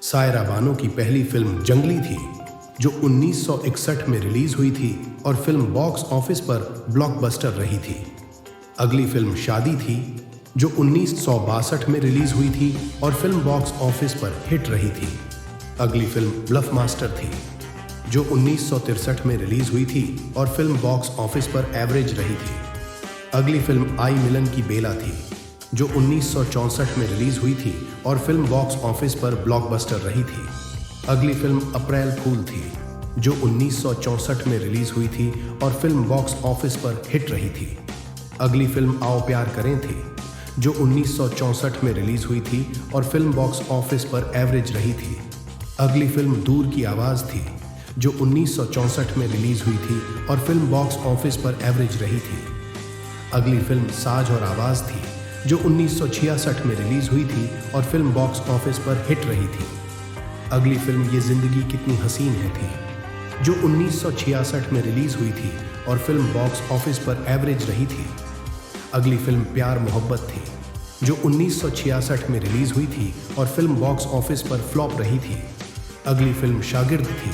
सायरा बानो की पहली फिल्म जंगली थी, जो 1961 में रिलीज हुई थी और फिल्म बॉक्स ऑफिस पर ब्लॉकबस्टर रही थी। अगली फिल्म शादी थी, जो 1962 में रिलीज हुई थी और फिल्म बॉक्स ऑफिस पर हिट रही थी। अगली फिल्म ब्लफ मास्टर थी, जो 1963 में रिलीज हुई थी और फिल्म बॉक्स ऑफिस पर एवरेज रही थी। अगली फिल्म आई मिलन की बेला थी, जो 1964 में रिलीज हुई थी और फिल्म बॉक्स ऑफिस पर ब्लॉकबस्टर रही थी। अगली फिल्म अप्रैल फूल थी, जो 1964 में रिलीज हुई थी और फिल्म बॉक्स ऑफिस पर हिट रही थी। अगली फिल्म आओ प्यार करें थी, जो 1964 में रिलीज हुई थी और फिल्म बॉक्स ऑफिस पर एवरेज रही थी। अगली फिल्म दूर की आवाज़ थी, जो 1964 में रिलीज हुई थी और फिल्म बॉक्स ऑफिस पर एवरेज रही थी। अगली फिल्म साज और आवाज़ थी, जो 1966 में रिलीज हुई थी और फिल्म बॉक्स ऑफिस पर हिट रही थी। अगली फिल्म ये जिंदगी कितनी हसीन है थी, जो 1966 में रिलीज हुई थी और फिल्म बॉक्स ऑफिस पर एवरेज रही थी। अगली फिल्म प्यार मोहब्बत थी, जो 1966 में रिलीज हुई थी और फिल्म बॉक्स ऑफिस पर फ्लॉप रही थी। अगली फिल्म शागिर्द थी,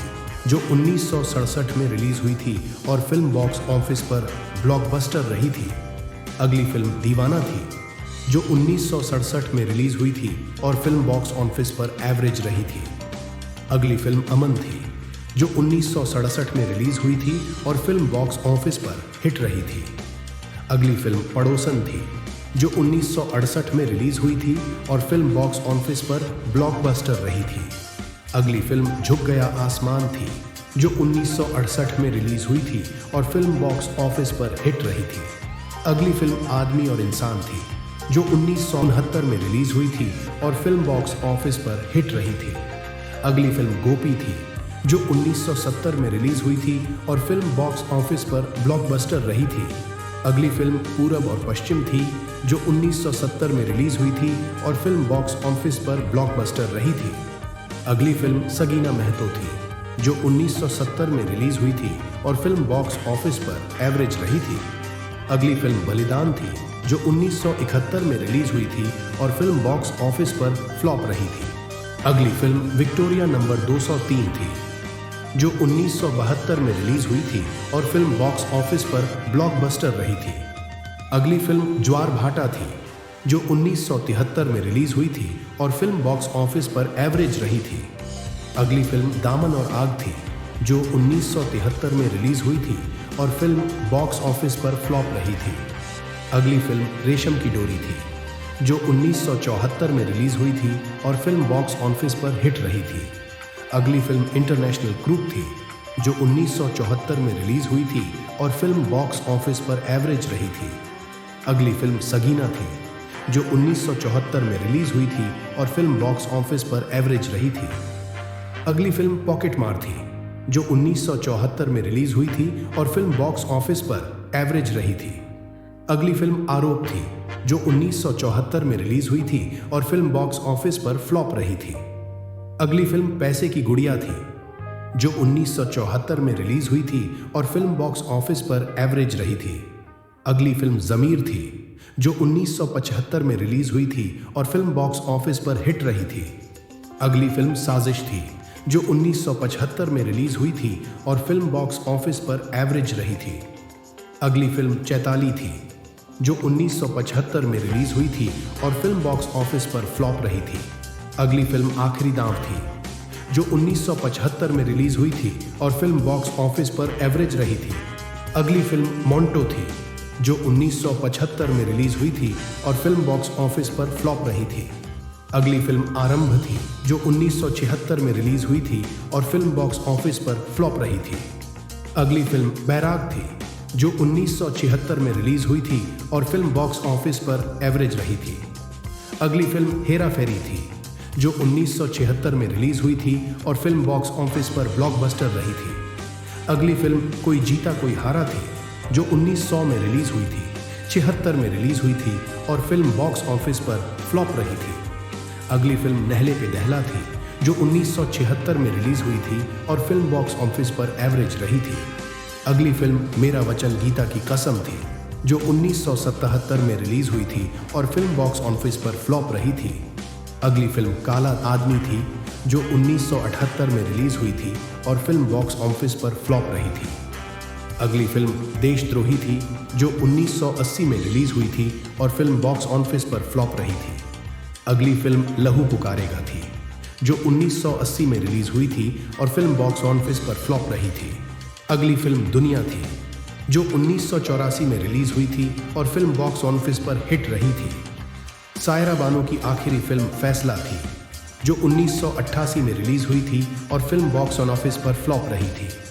जो 1967 में रिलीज हुई थी और फिल्म बॉक्स ऑफिस पर ब्लॉकबस्टर रही थी। अगली फिल्म दीवाना थी, जो 1967 में रिलीज हुई थी और फिल्म बॉक्स ऑफिस पर एवरेज रही थी। अगली फिल्म अमन थी, जो 1967 में रिलीज हुई थी और फिल्म बॉक्स ऑफिस पर हिट रही थी। अगली फिल्म पड़ोसन थी, जो 1968 में रिलीज हुई थी और फिल्म बॉक्स ऑफिस पर ब्लॉकबस्टर रही थी। अगली फिल्म झुक गया आसमान थी, जो 1968 में रिलीज हुई थी और फिल्म बॉक्स ऑफिस पर हिट रही थी। अगली फिल्म आदमी और इंसान थी, जो 1969 में रिलीज हुई थी और फिल्म बॉक्स ऑफिस पर हिट रही थी। अगली फिल्म गोपी थी, जो 1970 में रिलीज हुई थी और फिल्म बॉक्स ऑफिस पर ब्लॉकबस्टर रही थी। अगली फिल्म पूरब और पश्चिम थी, जो 1970 में रिलीज हुई थी और फिल्म बॉक्स ऑफिस पर ब्लॉकबस्टर रही थी। अगली फिल्म सगीना महतो थी, जो 1970 में रिलीज हुई थी और फिल्म बॉक्स ऑफिस पर एवरेज रही थी। अगली फिल्म बलिदान थी, जो 1971 में रिलीज हुई थी और फिल्म बॉक्स ऑफिस पर फ्लॉप रही थी। अगली फिल्म विक्टोरिया नंबर 203 थी, जो 1972 में रिलीज हुई थी और फिल्म बॉक्स ऑफिस पर ब्लॉकबस्टर रही थी। अगली फिल्म ज्वार भाटा थी, जो 1973 में रिलीज हुई थी और फिल्म बॉक्स ऑफिस पर एवरेज रही थी। अगली फिल्म दामन और आग थी, जो 1973 में रिलीज हुई थी और फिल्म बॉक्स ऑफिस पर फ्लॉप रही थी। अगली फिल्म रेशम की डोरी थी, जो 1974 में रिलीज हुई थी और फिल्म बॉक्स ऑफिस पर हिट रही थी। अगली फिल्म इंटरनेशनल ग्रुप थी, जो 1974 में रिलीज हुई थी और फिल्म बॉक्स ऑफिस पर एवरेज रही थी। अगली फिल्म सगीना थी, जो 1974 में रिलीज हुई थी और फिल्म बॉक्स ऑफिस पर एवरेज रही थी। अगली फिल्म पॉकेट मार थी, जो 1974 में रिलीज हुई थी और फिल्म बॉक्स ऑफिस पर एवरेज रही थी। अगली फिल्म आरोप थी, जो 1974 में रिलीज हुई थी और फिल्म बॉक्स ऑफिस पर फ्लॉप रही थी। अगली फिल्म पैसे की गुड़िया थी, जो 1974 में रिलीज हुई थी और फिल्म बॉक्स ऑफिस पर एवरेज रही थी। अगली फिल्म ज़मीर थी, जो 1975 में रिलीज हुई थी और फिल्म बॉक्स ऑफिस पर हिट रही थी। अगली फिल्म साजिश थी, जो 1975 में रिलीज हुई थी और फिल्म बॉक्स ऑफिस पर एवरेज रही थी। अगली फिल्म चैताली थी, जो 1975 में रिलीज हुई थी और फिल्म बॉक्स ऑफिस पर फ्लॉप रही थी। अगली फिल्म आखिरी दांव थी, जो 1975 में रिलीज हुई थी और फिल्म बॉक्स ऑफिस पर एवरेज रही थी। अगली फिल्म मोंटो थी, जो 1975 में रिलीज हुई थी और फिल्म बॉक्स ऑफिस पर फ्लॉप रही थी। अगली फिल्म आरंभ थी, जो 1976 में रिलीज हुई थी और फिल्म बॉक्स ऑफिस पर फ्लॉप रही थी। अगली फिल्म बैराग थी, जो 1976 में रिलीज हुई थी और फिल्म बॉक्स ऑफिस पर एवरेज रही थी। अगली फिल्म हेरा फेरी थी, जो 1976 में रिलीज हुई थी और फिल्म बॉक्स ऑफिस पर ब्लॉकबस्टर रही थी। अगली फिल्म कोई जीता कोई हारा थी, जो 1900 में रिलीज हुई थी, 76 में रिलीज हुई थी और फिल्म बॉक्स ऑफिस पर फ्लॉप रही थी। अगली फिल्म नहले पे दहला थी, जो 1976 में रिलीज हुई थी और फिल्म बॉक्स ऑफिस पर एवरेज रही थी। अगली फिल्म मेरा वचन गीता की कसम थी, जो 1977 में रिलीज हुई थी और फिल्म बॉक्स ऑफिस पर फ्लॉप रही थी। अगली फिल्म काला आदमी थी, जो 1978 में रिलीज हुई थी और फिल्म बॉक्स ऑफिस पर फ्लॉप रही थी। अगली फिल्म देशद्रोही थी, जो 1980 में रिलीज हुई थी और फिल्म बॉक्स ऑफिस पर फ्लॉप रही थी। अगली फिल्म लहू पुकारेगा थी, जो 1980 में रिलीज हुई थी और फिल्म बॉक्स ऑफिस पर फ्लॉप रही थी। अगली फिल्म दुनिया थी, जो 1984 में रिलीज हुई थी और फिल्म बॉक्स ऑफिस पर हिट रही थी। सायरा बानो की आखिरी फिल्म फैसला थी, जो 1988 में रिलीज हुई थी और फिल्म बॉक्स ऑफिस पर फ्लॉप रही थी।